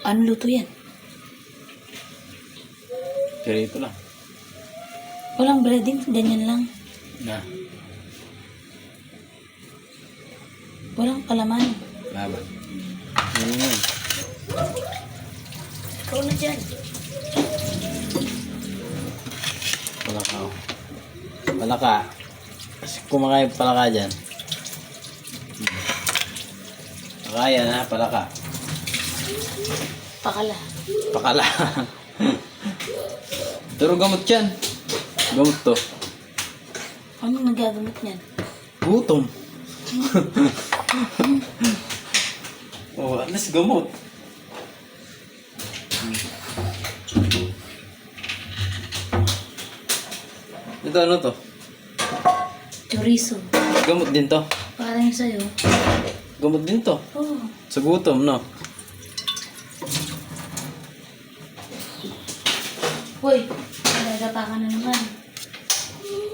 Ano luto yan? Pirito lang. Walang breading, ganyan lang. Na. Walang palaman. Laban. Yun. Ikaw na dyan. Palaka. Oh. Palaka. Kasi kumakain palaka dyan. Kaya na, palaka. Pakala. Pakala. Pero gamot yan. Gamot to. Ano nagagamot niyan? Gutom. Oh, at least gamot. Ito ano to? Chorizo. Gamot din to. Parang yung sa'yo. Gamot din to. Oh. Sa gutom, no? Hoy, nagagapakan na naman.